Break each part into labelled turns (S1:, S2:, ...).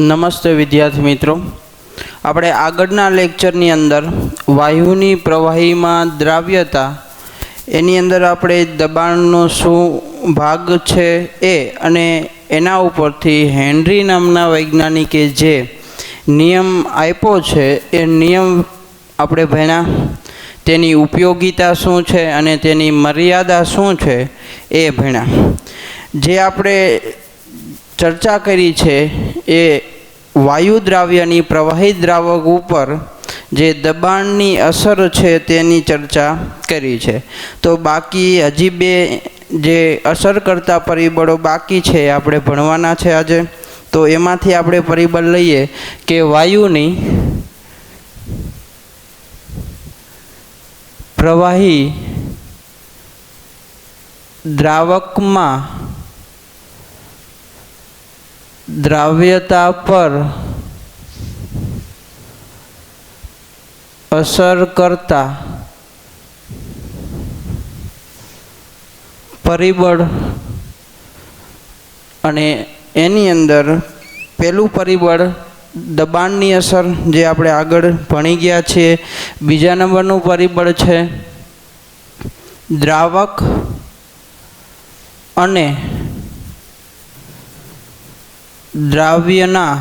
S1: નમસ્તે વિદ્યાર્થી મિત્રો, આપણે આગળના લેક્ચરની અંદર વાયુની પ્રવાહીમાં દ્રાવ્યતા એની અંદર આપણે દબાણનો શું ભાગ છે એ અને એના ઉપરથી હેનરી નામના વૈજ્ઞાનિકે જે નિયમ આપ્યો છે એ નિયમ આપણે ભણ્યા, તેની ઉપયોગિતા શું છે અને તેની મર્યાદા શું છે એ ભણ્યા. જે આપણે ચર્ચા કરી છે એ વાયુ દ્રાવ્યની પ્રવાહી દ્રાવક ઉપર જે દબાણની અસર છે તેની ચર્ચા કરી છે. તો બાકી હજી બે જે અસર કરતા પરિબળો બાકી છે આપણે ભણવાના છે આજે. તો એમાંથી આપણે પરિબળ લઈએ કે વાયુની પ્રવાહી દ્રાવકમાં દ્રાવ્યતા પર અસર કરતા પરિબળ, અને એની અંદર પહેલું પરિબળ દબાણની અસર જે આપણે આગળ ભણી ગયા છીએ. બીજા નંબરનું પરિબળ છે દ્રાવક અને દ્રાવ્યના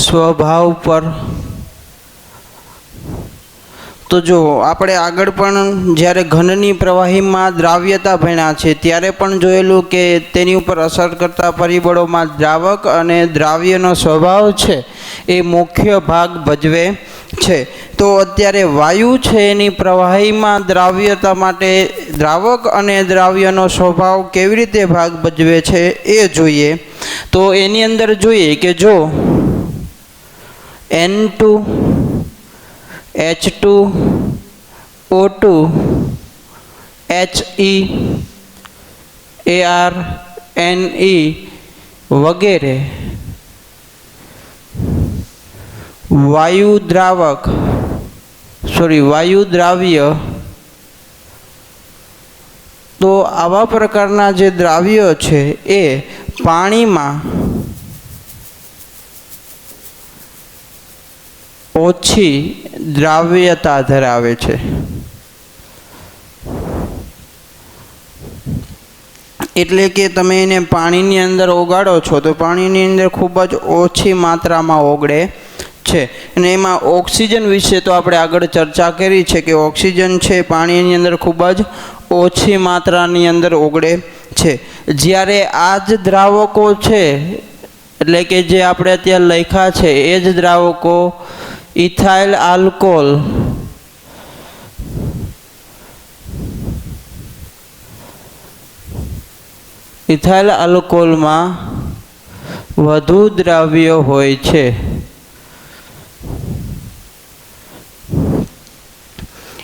S1: સ્વભાવ પર. તો જો આપણે આગળ પણ જ્યારે ઘનની પ્રવાહીમાં દ્રાવ્યતા ભણ્યા છે ત્યારે પણ જોયેલું કે તેની ઉપર અસર કરતા પરિબળોમાં દ્રાવક અને દ્રાવ્યનો સ્વભાવ છે એ મુખ્ય ભાગ ભજવે છે. તો અત્યારે વાયુ છે એની પ્રવાહીમાં દ્રાવ્યતા માટે દ્રાવક અને દ્રાવ્યનો સ્વભાવ કેવી રીતે ભાગ ભજવે છે એ જોઈએ. તો એની અંદર જોઈએ કે જો N2 H2O2 He Ar Ne વગેરે વાયુ દ્રાવ્ય, તો આવા પ્રકારના જે દ્રાવ્યો છે એ પાણીમાં ઓછી દ્રાવ્યતા ધરાવે છે. એટલે કે તમે એને પાણીની અંદર ઓગાળો છો તો પાણીની અંદર ખૂબ જ ઓછી માત્રામાં ઓગળે છે. અને એમાં ઓક્સિજન વિશે તો આપણે આગળ ચર્ચા કરી છે કે ઓક્સિજન છે પાણીની અંદર ખૂબ જ ઓછી માત્રાની અંદર ઓગળે છે. જ્યારે આ જ દ્રાવકો છે, એટલે કે જે આપણે અત્યારે લખ્યા છે એ જ દ્રાવકો ઇથાઇલ આલ્કોહોલ, ઇથાઇલ આલ્કોહોલમાં વધુ દ્રાવ્ય હોય છે.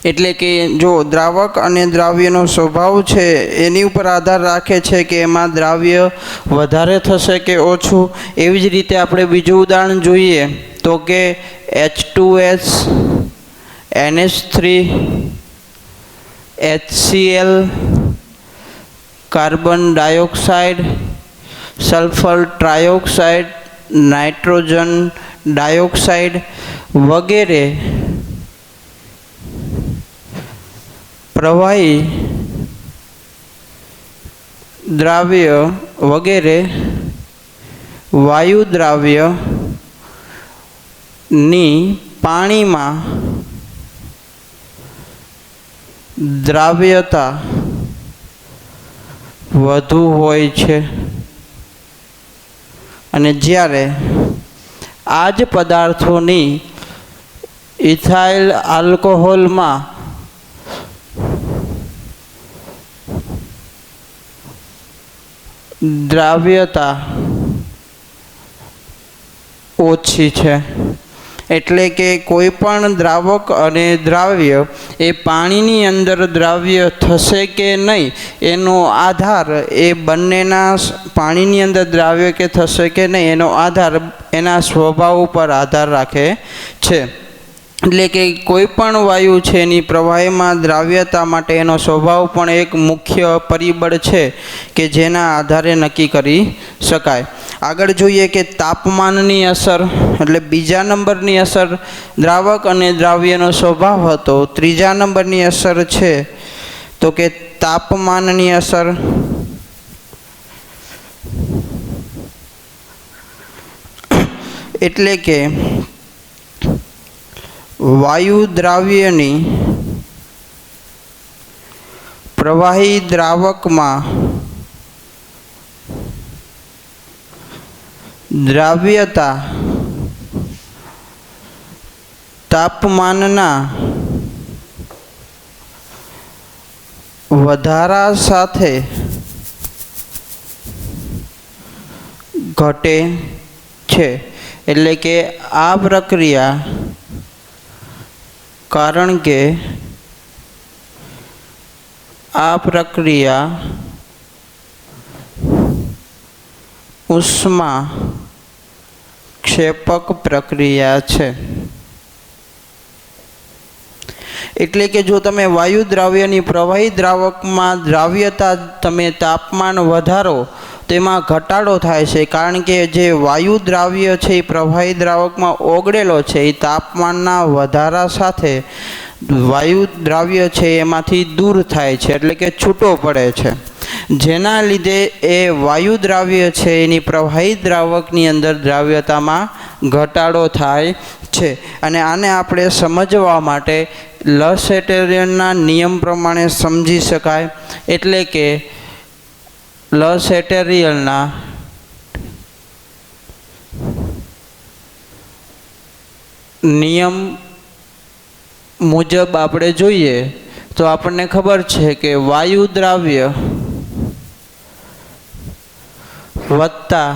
S1: એટલે કે જો દ્રાવક અને દ્રાવ્યનો સ્વભાવ છે એની ઉપર આધાર રાખે છે કે એમાં દ્રાવ્ય વધારે થશે કે ઓછું. એવી જ રીતે આપણે બીજું ઉદાહરણ જોઈએ તો કે H2S, NH3, HCl, carbon dioxide, sulphur trioxide, nitrogen dioxide વગેરે પ્રવાહી દ્રાવ્ય વગેરે વાયુ દ્રાવ્યની પાણીમાં દ્રાવ્યતા વધુ હોય છે. અને જ્યારે આ જ પદાર્થોની ઇથાઇલ આલ્કોહોલમાં દ્રાવ્યતા ઓછી છે. એટલે કે કોઈ પણ દ્રાવક અને દ્રાવ્ય એ પાણીની અંદર દ્રાવ્ય થશે કે નહીં એનો આધાર એ બંનેના પાણીની અંદર દ્રાવ્ય કે થશે કે નહીં એનો આધાર એના સ્વભાવ ઉપર આધાર રાખે છે. એટલે કે કોઈ પણ વાયુ છે એની પ્રવાહીમાં દ્રાવ્યતા માટે એનો સ્વભાવ પણ એક મુખ્ય પરિબળ છે કે જેના આધારે નક્કી કરી શકાય. આગળ જોઈએ કે તાપમાનની અસર, એટલે બીજા નંબરની અસર દ્રાવક અને દ્રાવ્યનો સ્વભાવ હતો. ત્રીજા નંબરની અસર છે તો કે તાપમાનની અસર. એટલે કે વાયુ દ્રાવ્યની પ્રવાહી દ્રાવકમાં દ્રાવ્યતા તાપમાનના વધારા સાથે ઘટે છે. એટલે કે આ પ્રક્રિયા, કારણ કે આ પ્રક્રિયા ઉષ્મા ક્ષેપક પ્રક્રિયા છે. એટલે કે જો તમે વાયુ દ્રાવ્યની પ્રવાહી દ્રાવકમાં દ્રાવ્યતા તમે તાપમાન વધારો તેમાં ઘટાડો થાય છે, કારણ કે જે વાયુ દ્રાવ્ય છે એ પ્રવાહી દ્રાવકમાં ઓગળેલો છે એ તાપમાનના વધારા સાથે વાયુ દ્રાવ્ય છે એમાંથી દૂર થાય છે, એટલે કે છૂટો પડે છે. જેના લીધે એ વાયુ દ્રાવ્ય છે એની પ્રવાહી દ્રાવકની અંદર દ્રાવ્યતામાં ઘટાડો થાય છે. અને આને આપણે સમજવા માટે લસેટેરિયનના નિયમ પ્રમાણે સમજી શકાય. એટલે કે લસેટેરિયનના નિયમ મુજબ આપણે જોઈએ તો આપણને ખબર છે કે વાયુ દ્રાવ્ય વત્તા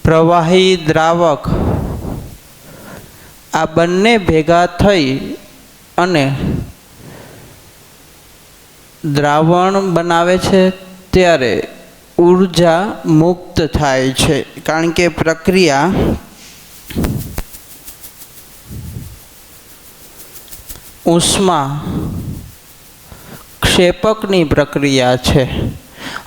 S1: પ્રવાહી દ્રાવક આ બંને ભેગા થઈ અને દ્રાવણ બનાવે છે ત્યારે ઊર્જા મુક્ત થાય છે. કારણ કે પ્રક્રિયા ઉષ્મા ક્ષેપકની પ્રક્રિયા છે.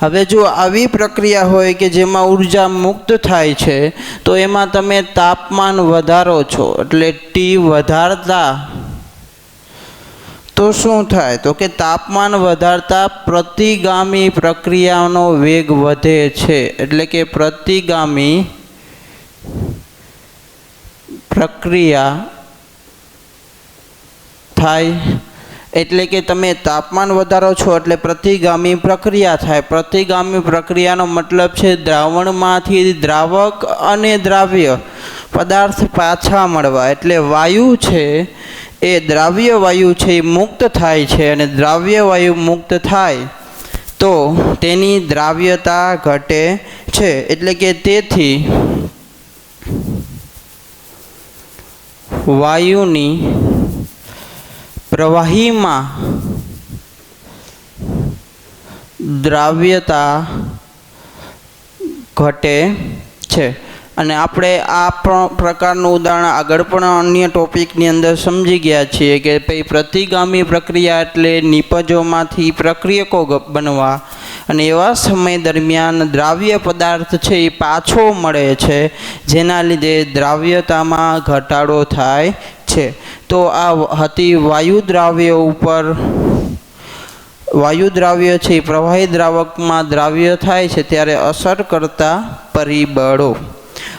S1: હવે જો આવી પ્રક્રિયા હોય કે જેમાં ઊર્જા મુક્ત થાય છે તો એમાં તમે તાપમાન વધારો છો, એટલે ટી વધારતા તો શું થાય તો કે તાપમાન વધારતા પ્રતિગામી પ્રક્રિયાનો વેગ વધે છે. એટલે કે પ્રતિગામી પ્રક્રિયા થાય. એટલે કે તમે તાપમાન વધારો છો એટલે પ્રતિગામી પ્રક્રિયા થાય. પ્રતિગામી પ્રક્રિયાનો મતલબ છે દ્રાવણમાંથી દ્રાવક અને દ્રાવ્ય પદાર્થ પાછા મળવા. એટલે વાયુ છે એ દ્રાવ્ય વાયુ છે એ મુક્ત થાય છે, અને દ્રાવ્ય વાયુ મુક્ત થાય તો તેની દ્રાવ્યતા ઘટે છે. એટલે કે તેથી વાયુની પ્રવાહીમાં દ્રાવ્યતા ઘટે છે. અને આપણે આ પ્રકારનું ઉદાહરણ આગળ પણ અન્ય ટોપિકની અંદર સમજી ગયા છીએ કે ભાઈ પ્રતિગામી પ્રક્રિયા એટલે નિપજોમાંથી પ્રક્રિયકો બનવા, અને એવા સમય દરમિયાન દ્રાવ્ય પદાર્થ છે એ પાછો મળે છે, જેના લીધે દ્રાવ્યતામાં ઘટાડો થાય છે. તો આ હતી વાયુ દ્રાવ્ય ઉપર, વાયુ દ્રાવ્ય છે એ પ્રવાહી દ્રાવકમાં દ્રાવ્ય થાય છે ત્યારે અસર કરતા પરિબળો.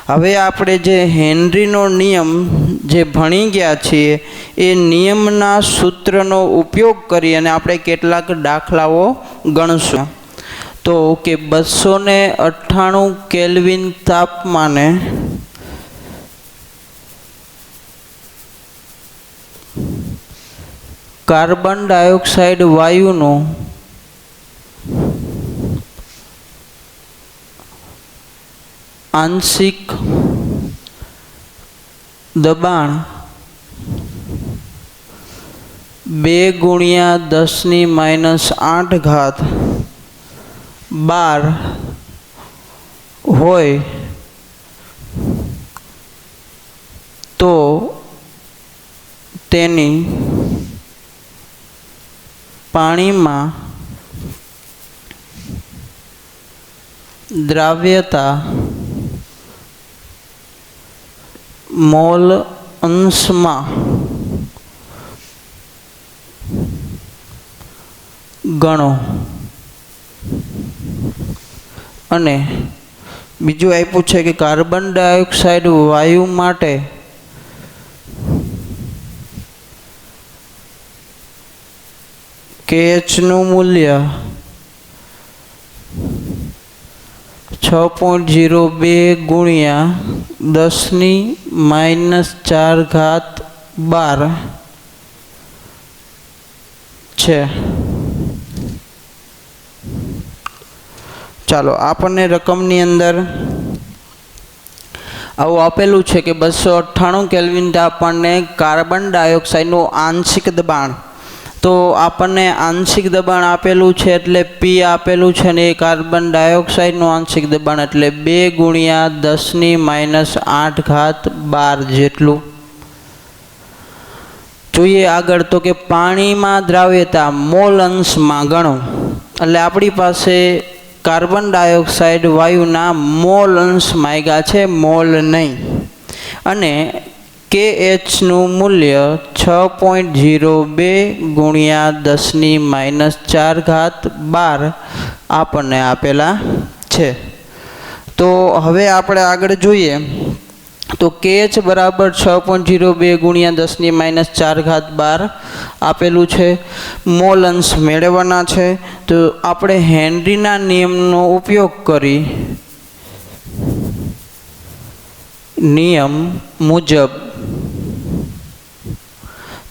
S1: હવે આપણે જે હેનરીનો નિયમ જે ભણી ગયા છીએ એ નિયમના સૂત્રનો ઉપયોગ કરી અને આપણે કેટલાક દાખલાઓ ગણશું. તો કે 298 કેલ્વિન તાપમાને કાર્બન ડાયોક્સાઇડ વાયુનું આંશિક દબાણ 2 × 10⁻8 બાર હોય તો તેની પાણીમાં દ્રાવ્યતા મોલ અંશમાં ગણો અને બીજું આપ્યું છે કે કાર્બન ડાયોક્સાઇડ વાયુ માટે KH નું મૂલ્ય 6.02 ગુણ્યા 10⁻⁴ છે। ચાલો આપણને રકમની અંદર આવું આપેલું છે કે 298 કેલ્વિન આપણને કાર્બન ડાયોક્સાઇડનું આંશિક દબાણ, તો આપણને આંશિક દબાણ આપેલું છે એટલે P આપેલું છે ને એ કાર્બન ડાયોક્સાઇડનું આંશિક દબાણ એટલે 2 ગુણ્યા 10⁻⁸ જેટલું। જોઈએ આગળ તો કે પાણીમાં દ્રાવ્યતા મોલ અંશમાં ગણો, એટલે આપણી પાસે કાર્બન ડાયોક્સાઇડ વાયુના મોલ અંશ માંગ્યા છે, મોલ નહીં, અને KH નું મૂલ્ય 6.02 ગુણ્યા 10⁻⁴ આપણને આપેલા છે। તો હવે આપણે આગળ જોઈએ તો KH બરાબર 6.02 ગુણ્યા 10⁻⁴ આપેલું છે, મોલ અંશ મેળવવાના છે। તો આપણે હેનરીના નિયમનો ઉપયોગ કરી નિયમ મુજબ,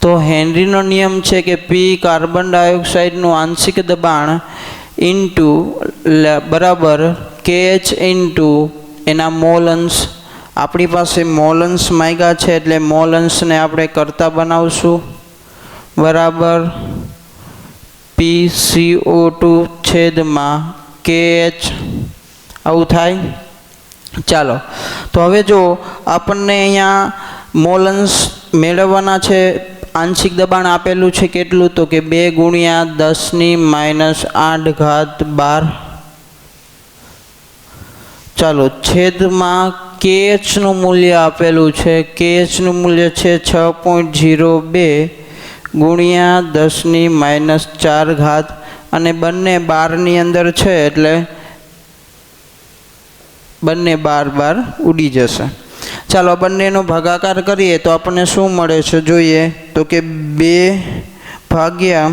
S1: તો હેનરીનો નિયમ છે કે P કાર્બન ડાયોક્સાઇડનું આંશિક દબાણ ઇન્ટુ બરાબર KH ઇન્ટુ એના મોલ અંશ। આપણી પાસે મોલ અંશ માંગ્યા છે એટલે મોલ અંશને આપણે કરતા બનાવશું, બરાબર PCO2 છેદમાં KH આવું થાય। ચાલો તો હવે જો આપણને અહીંયા મોલ અંશ મેળવવાના છે, આંશિક દબાણ આપેલું છે કેટલું તો કે 2 ગુણ્યા 10⁻⁸ ચાલો છેદમાં KH નું મૂલ્ય આપેલું છે, KH નું મૂલ્ય છે 6.02 ગુણ્યા 10⁻⁴ અને બંને 12 ની અંદર છે એટલે બંને 12 ઉડી જશે। ચાલો બંનેનો ભાગાકાર કરીએ તો આપણને શું મળે છે જોઈએ તો કે 2 ભાગ્યા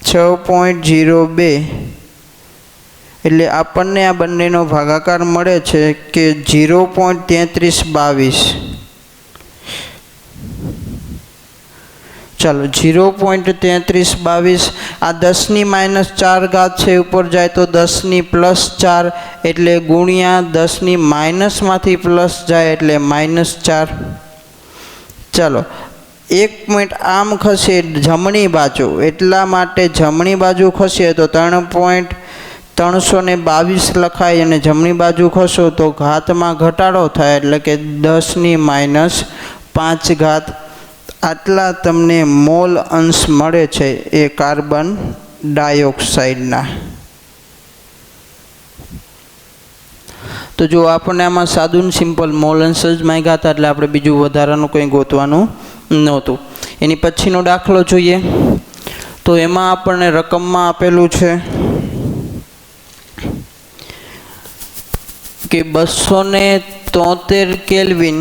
S1: 6.02 એટલે આપણને આ બંનેનો ભાગાકાર મળે છે કે 0.3322। ચાલો 0.3322 આ 10⁻⁴ છે, ઉપર જાય તો 10⁻+4 એટલે ગુણ્યા 10⁻માંથી પ્લસ જાય એટલે -4। ચાલો 1 પોઈન્ટ આમ ખસે જમણી બાજુ, એટલા માટે જમણી બાજુ ખસે તો 3.322 લખાય અને જમણી બાજુ ખસો તો ઘાતમાં ઘટાડો થાય એટલે કે 10⁻5। આટલા તમને મોલ અંશ મળે છે એ કાર્બન ડાયોક્સાઇડના। તો જો આપણને આમાં સાદું સિમ્પલ મોલ અંશ જ માંગ્યા હતા એટલે આપણે બીજું વધારાનું કંઈ ગોતવાનું નહોતું। એની પછીનો દાખલો જોઈએ તો એમાં આપણને રકમમાં આપેલું છે કે 273 કેલ્વિન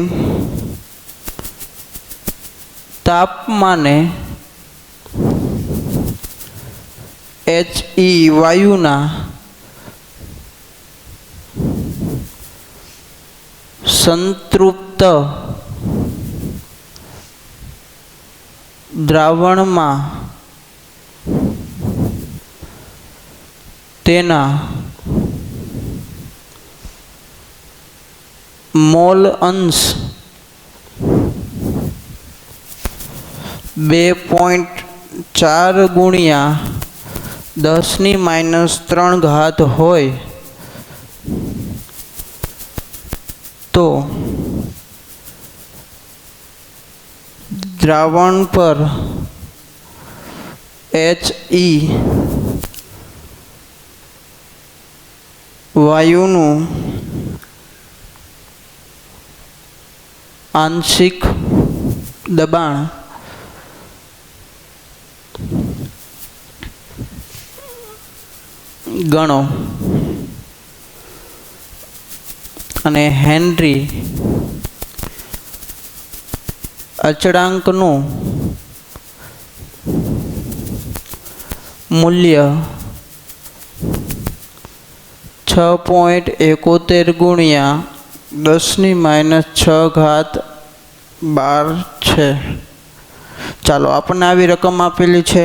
S1: તાપમાને HE વાયુના સંતૃપ્ત દ્રાવણમાં તેના મોલ અંશ 2.4 ગુણ્યા 10⁻³ હોય તો દ્રાવણ પર HE વાયુનું આંશિક દબાણ ગણો અને હેનરી અચળાંકનું મૂલ્ય 6.71 ગુણ્યા 10⁻⁻⁴ છે। ચાલો આપણને આવી રકમ આપેલી છે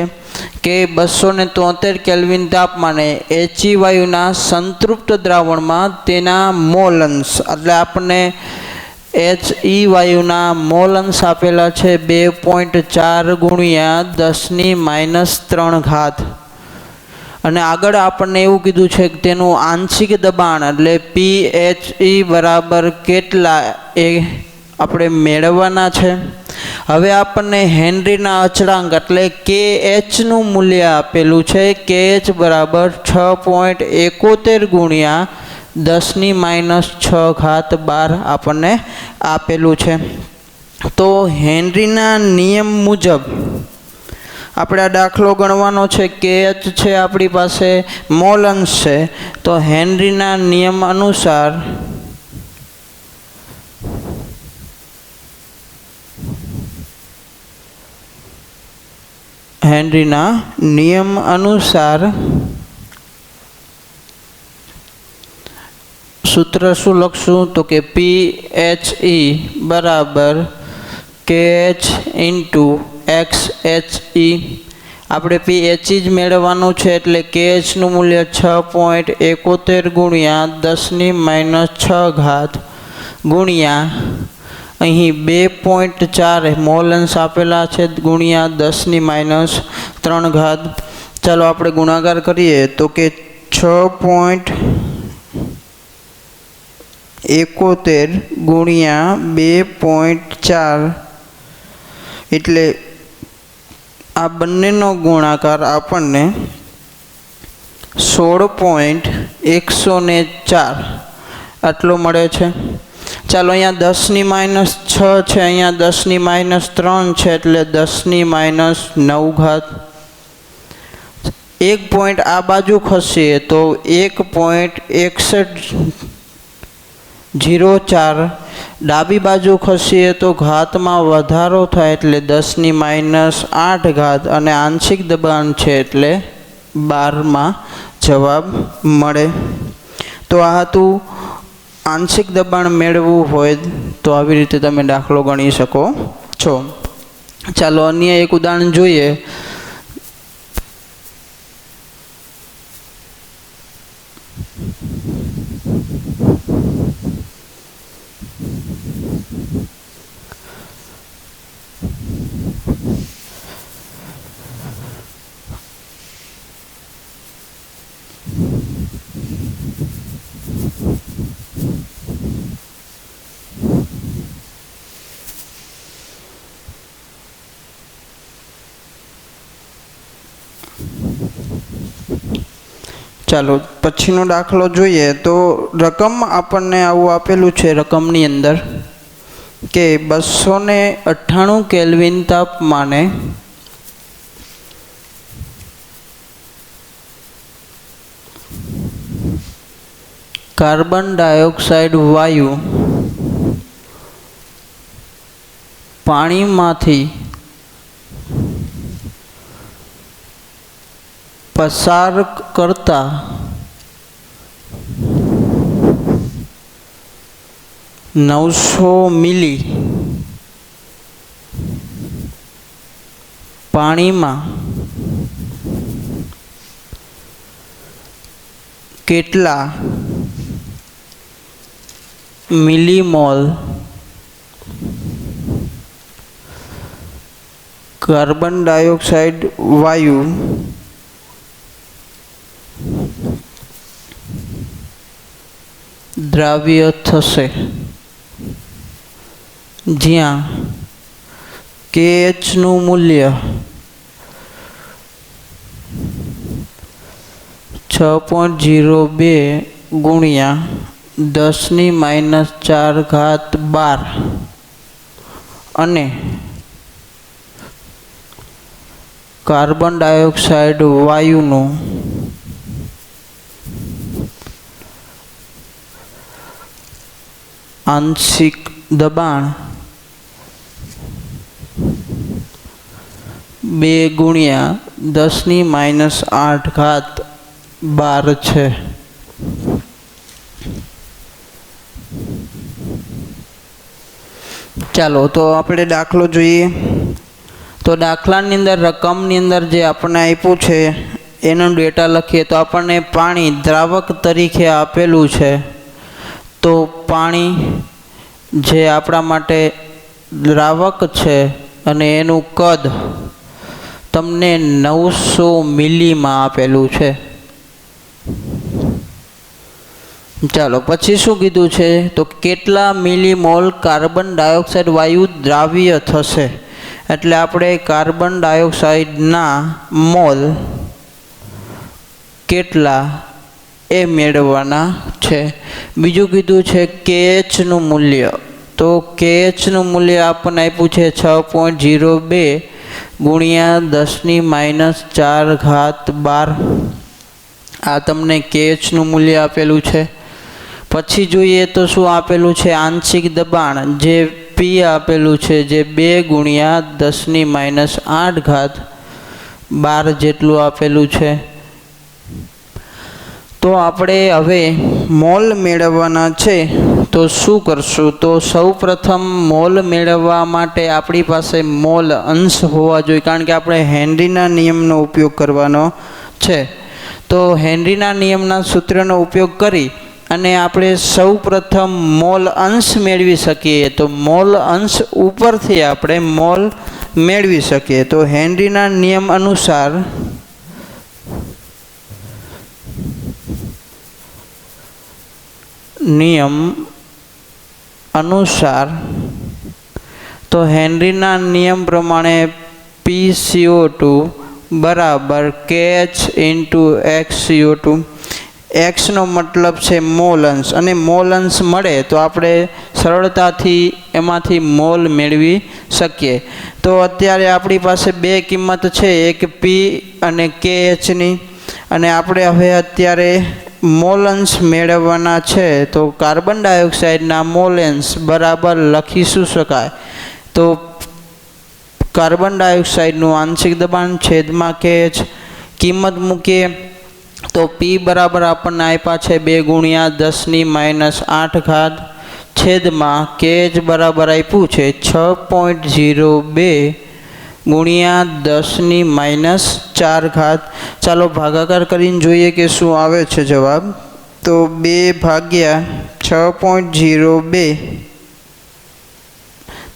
S1: કે 273 કેલ્વિન તાપમાને HE વાયુના સંતૃપ્ત દ્રાવણમાં તેના મોલ અંશ, એટલે આપણને HE વાયુના મોલ અંશ આપેલા છે 2.4 ગુણ્યા 10⁻³ અને આગળ આપણને એવું કીધું છે કે તેનું આંશિક દબાણ એટલે PHE બરાબર કેટલા એ આપણે મેળવવાના છે। હવે આપણને હેનરીના અચળાંક એટલે KH નું મૂલ્ય આપેલું છે। KH બરાબર 6.71 ગુણ્યા 10⁻⁶ આપણને આપેલું છે। તો હેનરીના નિયમ મુજબ આપણે આ દાખલો ગણવાનો છે। KH છે આપણી પાસે, મોલ અંશ છે, તો હેનરીના નિયમ અનુસાર સૂત્ર શું લખશું તો કે PHE બરાબર KH ઇન્ટુ XHE। આપણે PHE જ મેળવવાનું છે એટલે KH નું મૂલ્ય 6.71 ગુણ્યા 10⁻⁶ ગુણ્યા અહીં 2.4 મોલ અંશ આપેલા છે ગુણ્યા 10⁻⁻⁴। ચાલો આપણે ગુણાકાર કરીએ તો કે 6.71 ગુણ્યા 2.4 એટલે આ બંનેનો ગુણાકાર આપણને 16.104 આટલો મળે છે। ચાલો અહીંયા 10⁻⁶ છે, અહીંયા 10⁻³ છે એટલે 10⁻⁹ એક પોઈન્ટ આ બાજુ ખસીએ તો 1.6104 ડાબી બાજુ ખસીએ તો ઘાતમાં વધારો થાય એટલે 10⁻⁸ અને આંશિક દબાણ છે એટલે 12 જવાબ મળે। તો આ હતું આંશિક દબાણ મેળવવું હોય તો આવી રીતે તમે દાખલો ગણી શકો છો। ચાલો અન્ય એક ઉદાહરણ જોઈએ। ચાલો પછીનો દાખલો જોઈએ તો રકમ આપણને આવું આપેલું છે। રકમની અંદર કે 298 કેલ્વિન તાપમાને કાર્બન ડાયોક્સાઇડ વાયુ પાણીમાંથી પસાર કરતા $900 મિલી પાણીમાં કેટલા મિલીમોલ કાર્બન ડાયોક્સાઇડ વાયુ દ્રાવ્ય થશે, જ્યાં KH નું મૂલ્ય 6.02 ગુણ્યા 10⁻⁴ અને કાર્બન ડાયોક્સાઇડ વાયુનું આંશિક દબાણ 2 × 10⁻⁸ છે। ચાલો તો આપણે દાખલો જોઈએ। તો દાખલાની અંદર રકમની અંદર જે આપણને આપ્યું છે એનો ડેટા લખીએ તો આપણને પાણી દ્રાવક તરીકે આપેલું છે। તો પાણી જે આપણા માટે દ્રાવક છે અને એનું કદ તમને 900 મિલીમાં આપેલું છે। ચાલો પછી શું કીધું છે તો કેટલા મિલીમોલ કાર્બન ડાયોક્સાઇડ વાયુ દ્રાવ્ય થશે, એટલે આપણે કાર્બન ડાયોક્સાઇડના મોલ કેટલા એ મેળવવાના છે। બીજું કીધું છે KHનું મૂલ્ય। તો KHનું મૂલ્ય આપણને આપ્યું છે 6.02 × 10⁻⁴ આ તમને KHનું મૂલ્ય આપેલું છે। પછી જોઈએ તો શું આપેલું છે આંશિક દબાણ જે P આપેલું છે જે 2 × 10⁻⁸ જેટલું આપેલું છે। તો આપણે હવે મોલ મેળવવાના છે તો શું કરશું તો સૌપ્રથમ મોલ મેળવવા માટે આપણી પાસે મોલ અંશ હોવા જોઈએ, કારણ કે આપણે હેનરીના નિયમનો ઉપયોગ કરવાનો છે। તો હેનરીના નિયમના સૂત્રનો ઉપયોગ કરી અને આપણે સૌપ્રથમ મોલ અંશ મેળવી શકીએ। તો મોલ અંશ ઉપરથી આપણે મોલ મેળવી શકીએ। તો હેનરીના નિયમ અનુસાર તો હેનરીના નિયમ પ્રમાણે PCO2 બરાબર KH × XCO2। એક્સનો મતલબ છે મોલ અંશ, અને મોલ અંશ મળે તો આપણે સરળતાથી એમાંથી મોલ મેળવી શકીએ। તો અત્યારે આપણી પાસે બે કિંમત છે, એક P અને KHની, અને આપણે હવે અત્યારે મોલ અંશ મેળવવાના છે। તો કાર્બન ડાયોક્સાઇડના મોલ અંશ બરાબર લખી શું શકાય તો કાર્બન ડાયોક્સાઇડનું આંશિક દબાણ છેદમાં KH, કિંમત મૂકીએ તો P બરાબર આપણને આપ્યા છે 2 × 10⁻⁸ છેદમાં KH બરાબર આપ્યું છે 6.02 × 10⁻⁴। ચાલો ભાગાકાર કરીને જોઈએ કે શું આવે છે જવાબ। તો 2/6.02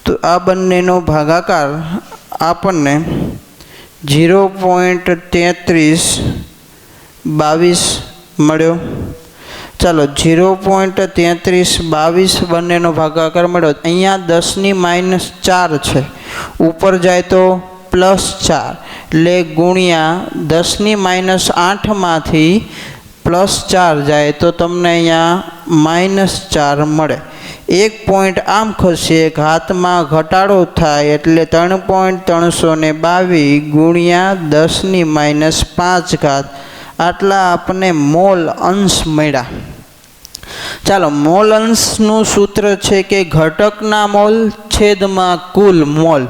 S1: તો આ બંનેનો ભાગાકાર આપણને 0.3322 મળ્યો। ચાલો 0.3322 બંનેનો ભાગાકાર મળ્યો। અહીંયા 10⁻⁴ છે, ઉપર જાય તો +4 એટલે ગુણ્યા 10⁻⁸ માંથી +4 જાય તો તમને અહીંયા -4 મળે। એક પોઈન્ટ આમ ખસે, ઘાતમાં ઘટાડો થાય એટલે 3.322 ગુણ્યા 10⁻⁵ આટલા આપણને મોલ અંશ મળ્યા। ચાલો મોલ અંશનું સૂત્ર છે કે ઘટકના મોલ છેદમાં કુલ મોલ,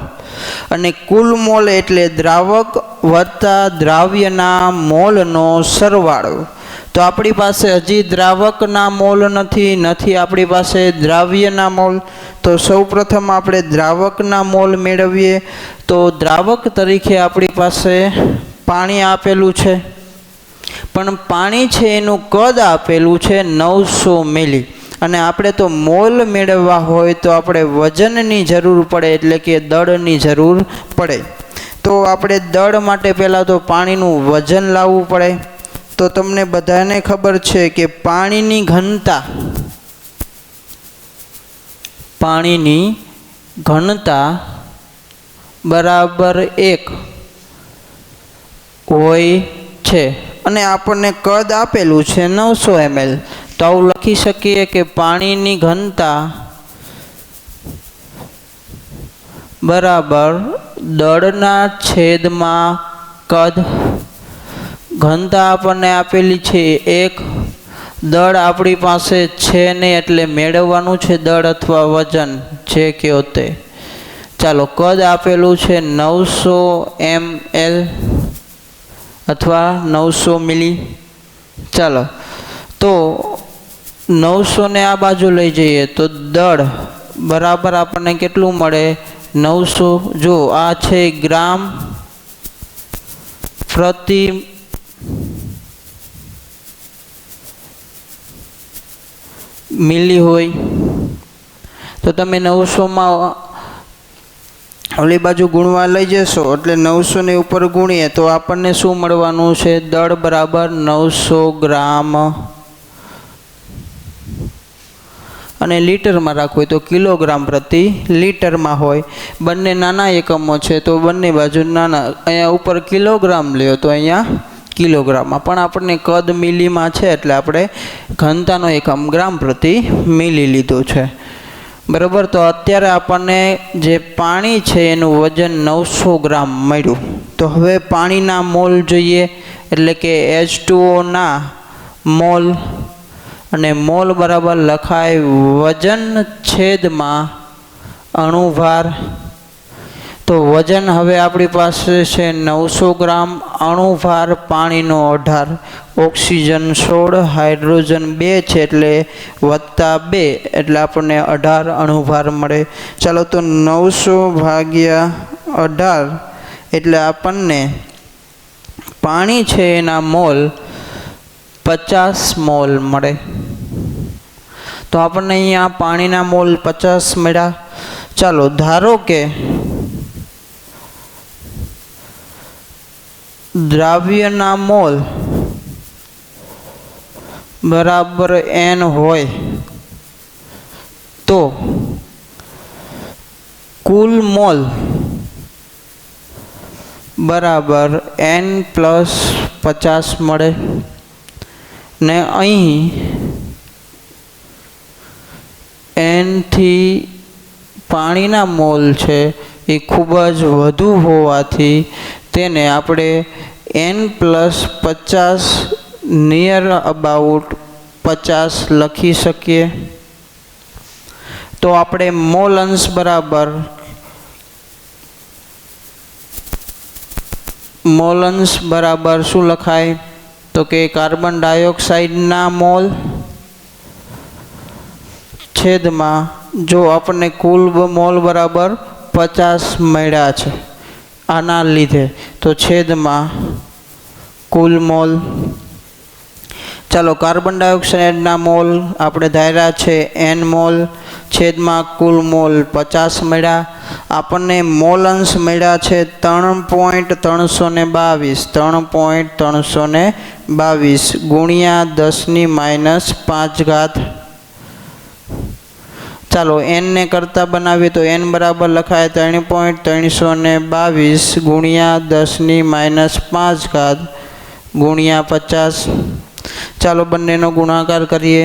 S1: અને કુલ મોલ એટલે દ્રાવક વત્તા દ્રાવ્યના મોલનો સરવાળો। તો આપણી પાસે હજી દ્રાવકના મોલ નથી આપણી પાસે દ્રાવ્યના મોલ। તો સૌપ્રથમ આપણે દ્રાવકના મોલ મેળવીએ। તો દ્રાવક તરીકે આપણી પાસે પાણી આપેલું છે, પણ પાણી છે એનું કદ આપેલું છે 900 મિલી, અને આપણે તો મોલ મેળવવા હોય તો આપણે વજનની જરૂર પડે, એટલે કે દળની જરૂર પડે। તો આપણે દળ માટે પહેલાં તો પાણીનું વજન લાવવું પડે। તો તમને બધાને ખબર છે કે પાણીની ઘનતા બરાબર 1 હોય છે, અને આપણને કદ આપેલું છે 900 ml। તો આવું લખી શકીએ કે પાણીની ઘનતા બરાબર દળના છેદમાં કદ. ઘનતા આપણને આપેલી છે 1, દળ આપણી પાસે છે નહીં એટલે મેળવવાનું છે દળ અથવા વજન જે કયો તે. ચાલો, કદ આપેલું છે 900 ml અથવા 900 મિલી. ચાલો, તો 900 ને આ બાજુ લઈ જઈએ તો દળ બરાબર આપણને કેટલું મળે? 900. જો આ છે ગ્રામ પ્રતિ મિલી હોય તો તમે 900માં ઓલી બાજુ ગુણવા લઈ જશો એટલે 900 ને ઉપર ગુણીએ તો આપણને શું મળવાનું છે? દળ બરાબર 900 ગ્રામ. અને લીટરમાં રાખવું હોય તો કિલોગ્રામ પ્રતિ લીટરમાં હોય. બંને નાના એકમો છે તો બંને બાજુ નાના. અહીંયા ઉપર કિલોગ્રામ લ્યો તો અહીંયા કિલોગ્રામમાં, પણ આપણને કદ મિલીમાં છે એટલે આપણે ઘનતાનો એકમ ગ્રામ પ્રતિ મિલી લીધું છે. બરાબર. તો અત્યારે આપણને જે પાણી છે એનું વજન 900 ગ્રામ મળ્યું. તો હવે પાણીના મોલ જોઈએ, એટલે કે H2O ના મોલ. અને મોલ બરાબર લખાય વજન છેદમાં અણુભાર. તો વજન હવે આપણી પાસે છે 900 ગ્રામ, અણુભાર પાણીનો 18, ઓક્સિજન 16, હાઇડ્રોજન 2 છે એટલે +2 એટલે આપણને 18 અણુભાર મળે. ચાલો, તો 900 ભાગ્યા 18 એટલે આપણને પાણી છે એના મોલ 50 મોલ મળે. તો આપણને અહીંયા પાણીના મોલ 50 મળ્યા. ચાલો, ધારો કે દ્રાવ્યના મોલ બરાબર n હોય તો કુલ મોલ બરાબર n + 50 મળે. ને અહીં n થી પાણીના મોલ છે એ ખૂબ જ વધુ હોવાથી તેને આપણે n + 50 નિયર અબાઉટ 50 લખી શકીએ. તો આપણે મોલ અંશ બરાબર શું લખાય? તો કે કાર્બન ડાયોક્સાઇડના મોલ છેદમાં, જો આપણને કુલ મોલ બરાબર 50 મળ્યા છે આના લીધે, તો છેદમાં કુલ મોલ. ચાલો, કાર્બન ડાયોક્સાઇડના મોલ આપણે ધાર્યા છે n મોલ, છેદમાં કુલ મોલ 50 મળ્યા. આપણને મોલ અંશ મળ્યા છે 3.322 ગુણ્યા 10⁻⁵. ચાલો, n ને કરતા બનાવીએ તો n બરાબર લખાય 3.322 ગુણ્યા 10⁻⁵ ગુણ્યા 50. ચાલો, બંનેનો ગુણાકાર કરીએ.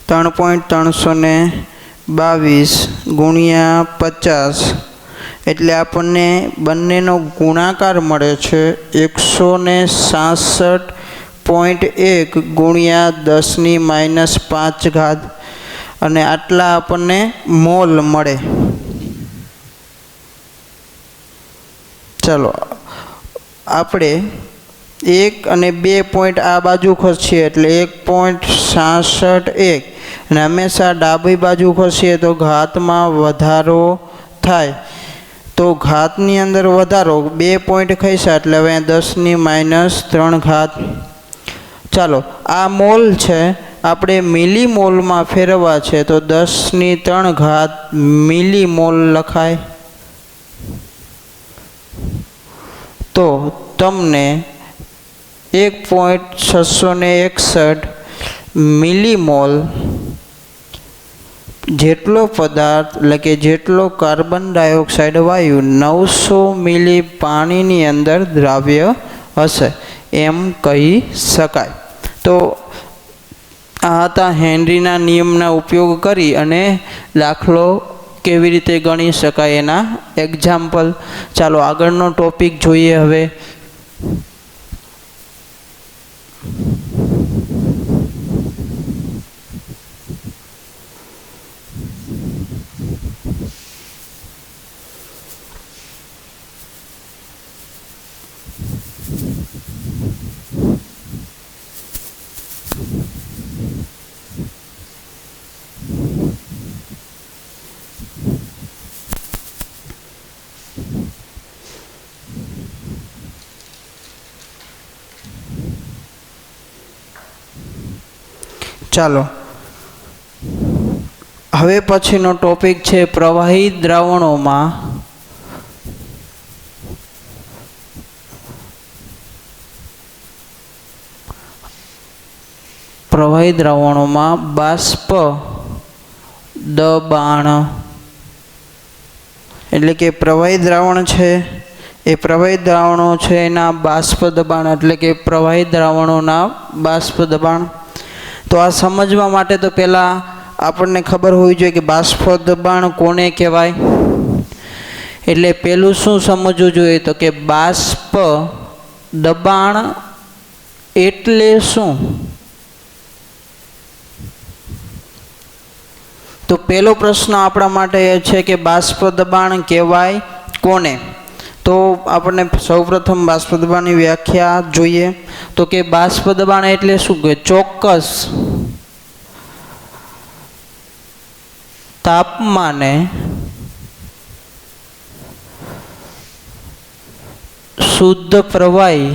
S1: 3.322 ગુણ્યા 50 એટલે આપણને બંનેનો ગુણાકાર મળે છે 166.1 ગુણ્યા 10⁻⁵. અને આટલા આપણને મોલ મળે. ચાલો, આપણે 1 અને 2 પોઈન્ટ આ બાજુ ખસીએ એટલે 1.661 અને હંમેશા ડાબી બાજુ ખસીએ તો ઘાતમાં વધારો થાય. તો ઘાતની અંદર વધારો 2 પોઈન્ટ ખસ્યા એટલે હવે 10⁻�3. ચાલો, આ મોલ છે આપણે મિલી મોલમાં ફેરવવા છે તો 10⁻³ મિલી મોલ લખાય. તો તમને 1.661 મિલીમોલ જેટલો પદાર્થ એટલે કે જેટલો કાર્બન ડાયોક્સાઇડ વાયુ 900 મિલી પાણીની અંદર દ્રાવ્ય હશે એમ કહી શકાય. તો આ હતા હેનરીના નિયમના ઉપયોગ કરી અને દાખલો કેવી રીતે ગણી શકાય એના એક્ઝામ્પલ. ચાલો આગળનો ટોપિક જોઈએ હવે. ચાલો હવે પછીનો ટોપિક છે પ્રવાહી દ્રાવણોમાં બાષ્પ દબાણ. એટલે કે પ્રવાહી દ્રાવણ છે એ પ્રવાહી દ્રાવણો છે એના બાષ્પ દબાણ, એટલે કે પ્રવાહી દ્રાવણોના બાષ્પ દબાણ. તો આ સમજવા માટે તો પહેલાં આપણને ખબર હોવી જોઈએ કે બાષ્પ દબાણ કોને કહેવાય. એટલે પહેલું શું સમજવું જોઈએ તો કે બાષ્પ દબાણ એટલે શું. તો પહેલો પ્રશ્ન આપણા માટે એ છે કે બાષ્પ દબાણ કહેવાય કોને. તો આપણને સૌપ્રથમ બાષ્પ દબાણની વ્યાખ્યા જોઈએ. તો કે બાષ્પ દબાણ એટલે શું કે ચોક્કસ તાપમાને શુદ્ધ પ્રવાહી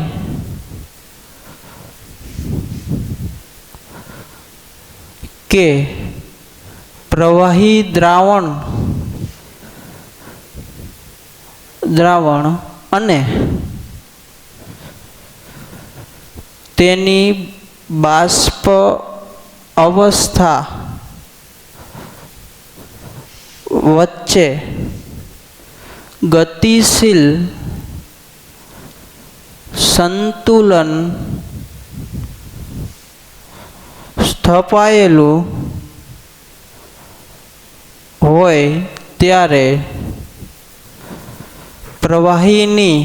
S1: કે પ્રવાહી દ્રાવણ અને તેની બાષ્પ અવસ્થા વચ્ચે ગતિશીલ સંતુલન સ્થપાયેલું હોય ત્યારે પ્રવાહીની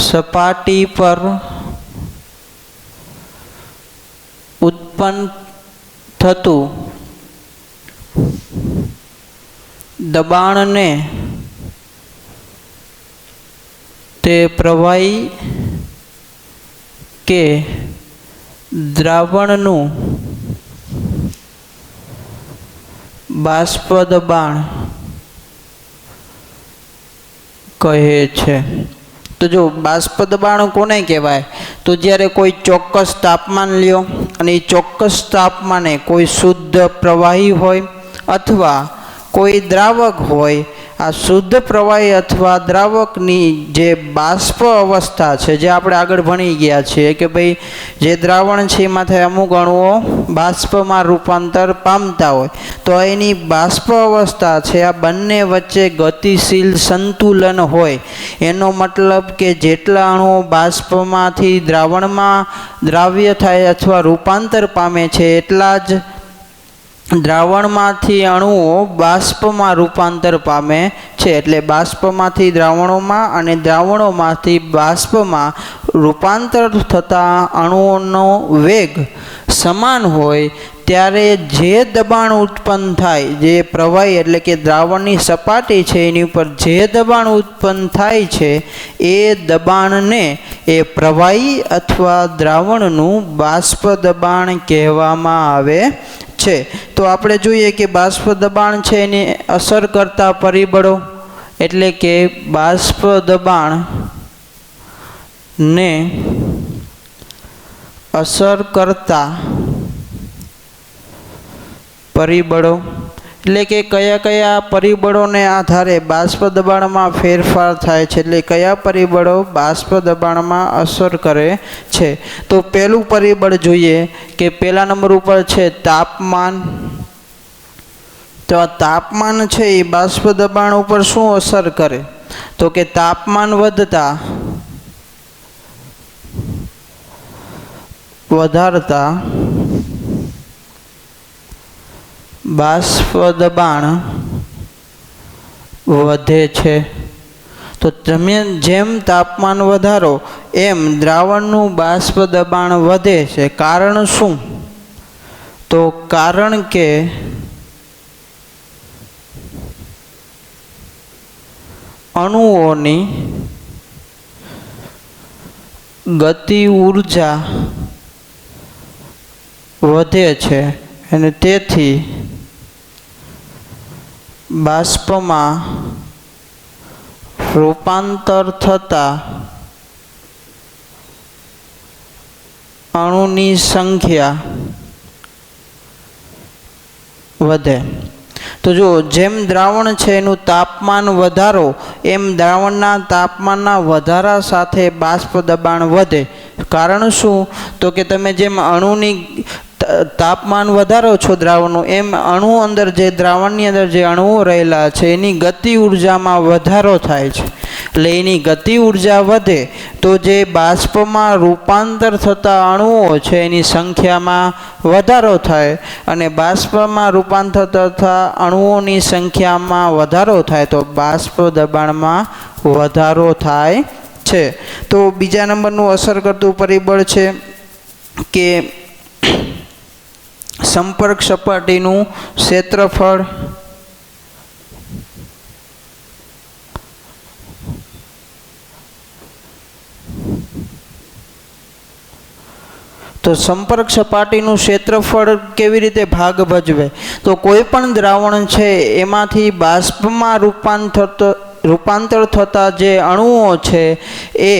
S1: સપાટી પર ઉત્પન્ન થતું દબાણને તે પ્રવાહી કે દ્રાવણનું બાષ્પ દબાણ કહે છે. તો જો બાષ્પ દબાણ કોને કહેવાય તો જ્યારે કોઈ ચોક્કસ તાપમાન લ્યો અને એ ચોક્કસ તાપમાને કોઈ શુદ્ધ પ્રવાહી હોય અથવા કોઈ દ્રાવક હોય, આ શુદ્ધ પ્રવાહી અથવા દ્રાવકની જે બાષ્પ અવસ્થા છે, જે આપણે આગળ ભણી ગયા છીએ કે ભાઈ જે દ્રાવણ છે એમાંથી અમુક અણુઓ બાષ્પમાં રૂપાંતર પામતા હોય, તો એની બાષ્પ અવસ્થા છે આ બંને વચ્ચે ગતિશીલ સંતુલન હોય. એનો મતલબ કે જેટલા અણુઓ બાષ્પમાંથી દ્રાવણમાં દ્રાવ્ય થાય અથવા રૂપાંતર પામે છે એટલા જ દ્રાવણમાંથી અણુઓ બાષ્પમાં રૂપાંતર પામે છે. એટલે બાષ્પમાંથી દ્રાવણોમાં અને દ્રાવણોમાંથી બાષ્પમાં રૂપાંતર થતા અણુઓનો વેગ સમાન હોય ત્યારે જે દબાણ ઉત્પન્ન થાય, જે પ્રવાહી એટલે કે દ્રાવણની સપાટી છે એની ઉપર જે દબાણ ઉત્પન્ન થાય છે એ દબાણને એ પ્રવાહી અથવા દ્રાવણનું બાષ્પ દબાણ કહેવામાં આવે છે. તો આપણે જોઈએ કે બાષ્પ દબાણ છે એને અસર કરતા પરિબળો, એટલે કે બાષ્પ દબાણ ને અસર કરતા પરિબળો, એટલે કે કયા કયા પરિબળોને આધારે બાષ્પ દબાણમાં ફેરફાર થાય છે, એટલે કયા પરિબળો બાષ્પ દબાણમાં અસર કરે છે. તો પહેલું પરિબળ જોઈએ કે પહેલા નંબર ઉપર છે તાપમાન. તો આ તાપમાન છે એ બાષ્પ દબાણ ઉપર શું અસર કરે તો કે તાપમાન વધતા વધારતા બાષ્પ દબાણ વધે છે। તો તમે જેમ તાપમાન વધારો એમ દ્રાવણનું બાષ્પ દબાણ વધે છે। કારણ શું? તો કારણ કે અણુઓની ગતિ ઊર્જા વધે છે અને તેથી બાષ્પમાં રૂપાંતર થતા અણુની સંખ્યા વધે। તો જો જેમ દ્રાવણ છે એનું તાપમાન વધારો એમ દ્રાવણના તાપમાનના વધારા સાથે બાષ્પ દબાણ વધે। કારણ શું? તો કે તમે જેમ અણુની તાપમાન વધારો છો દ્રાવણનું એમ અણુ અંદર જે દ્રાવણની અંદર જે અણુઓ રહેલા છે એની ગતિ ઊર્જામાં વધારો થાય છે। એટલે એની ગતિ ઊર્જા વધે તો જે બાષ્પમાં રૂપાંતર થતા અણુઓ છે એની સંખ્યામાં વધારો થાય અને બાષ્પમાં રૂપાંતર થતા અણુઓની સંખ્યામાં વધારો થાય તો બાષ્પ દબાણમાં વધારો થાય છે। તો બીજા નંબરનું અસર કરતું પરિબળ છે કે સંપર્ક સપાટીનું ક્ષેત્રફળ। તો સંપર્ક સપાટીનું ક્ષેત્રફળ કેવી રીતે ભાગ ભજવે? તો કોઈ પણ દ્રાવણ છે એમાંથી બાષ્પમાં રૂપાંતર થતા જે અણુઓ છે એ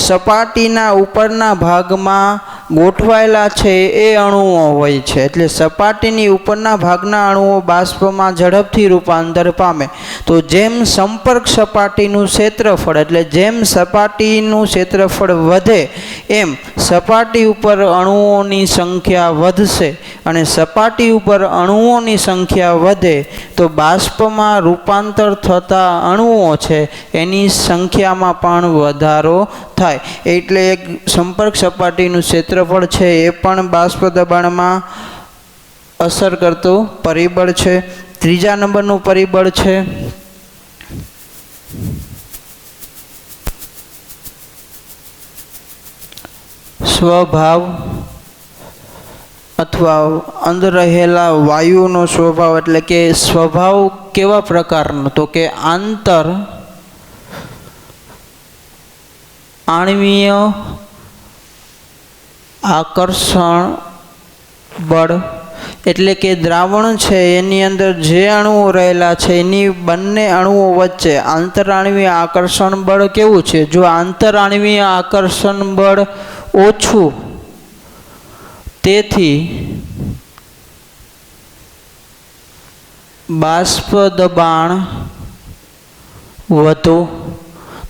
S1: સપાટીના ઉપરના ભાગમાં ગોઠવાયેલા છે એ અણુઓ હોય છે। એટલે સપાટીની ઉપરના ભાગના અણુઓ બાષ્પમાં ઝડપથી રૂપાંતર પામે। તો જેમ સંપર્ક સપાટીનું ક્ષેત્રફળ એટલે જેમ સપાટીનું ક્ષેત્રફળ વધે એમ સપાટી ઉપર અણુઓની સંખ્યા વધશે અને સપાટી ઉપર અણુઓની સંખ્યા વધે તો બાષ્પમાં રૂપાંતર થતા અણુઓ છે એની સંખ્યામાં પણ વધારો થાય। એટલે એક સંપર્ક સપાટીનું ક્ષેત્રફળ છે એ પણ બાષ્પ દબાણમાં અસર કરતું પરિબળ છે। ત્રીજા નંબરનું પરિબળ છે સ્વભાવ અથવા અંદર રહેલા વાયુનો સ્વભાવ। એટલે કે સ્વભાવ કેવા પ્રકારનો? તો કે આંતર આણ્વીય આકર્ષણ બળ। એટલે કે દ્રાવણ છે એની અંદર જે અણુઓ રહેલા છે એની બંને અણુઓ વચ્ચે આંતરાણ્વીય આકર્ષણ બળ કેવું છે? જો આંતરાણ્વીય આકર્ષણ બળ ઓછું તેથી બાષ્પ દબાણ વધુ।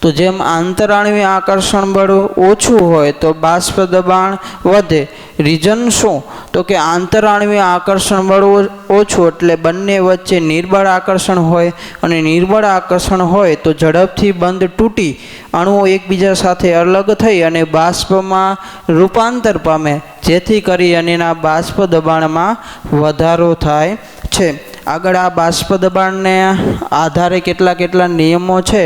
S1: તો જેમ આંતરાણ્વીય આકર્ષણ બળ ઓછું હોય તો બાષ્પ દબાણ વધે। રીઝન શું? તો કે આંતરાણ્વીય આકર્ષણ બળ ઓછું એટલે બંને વચ્ચે નિર્બળ આકર્ષણ હોય અને નિર્બળ આકર્ષણ હોય તો ઝડપથી બંધ તૂટી અણુઓ એકબીજા સાથે અલગ થઈ અને બાષ્પમાં રૂપાંતર પામે જેથી કરી અને એના બાષ્પ દબાણમાં વધારો થાય છે। આગળ આ બાષ્પ દબાણને આધારે કેટલા નિયમો છે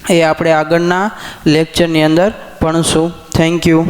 S1: એ આપણે આગળના લેક્ચરની અંદર ભણશું। Thank you.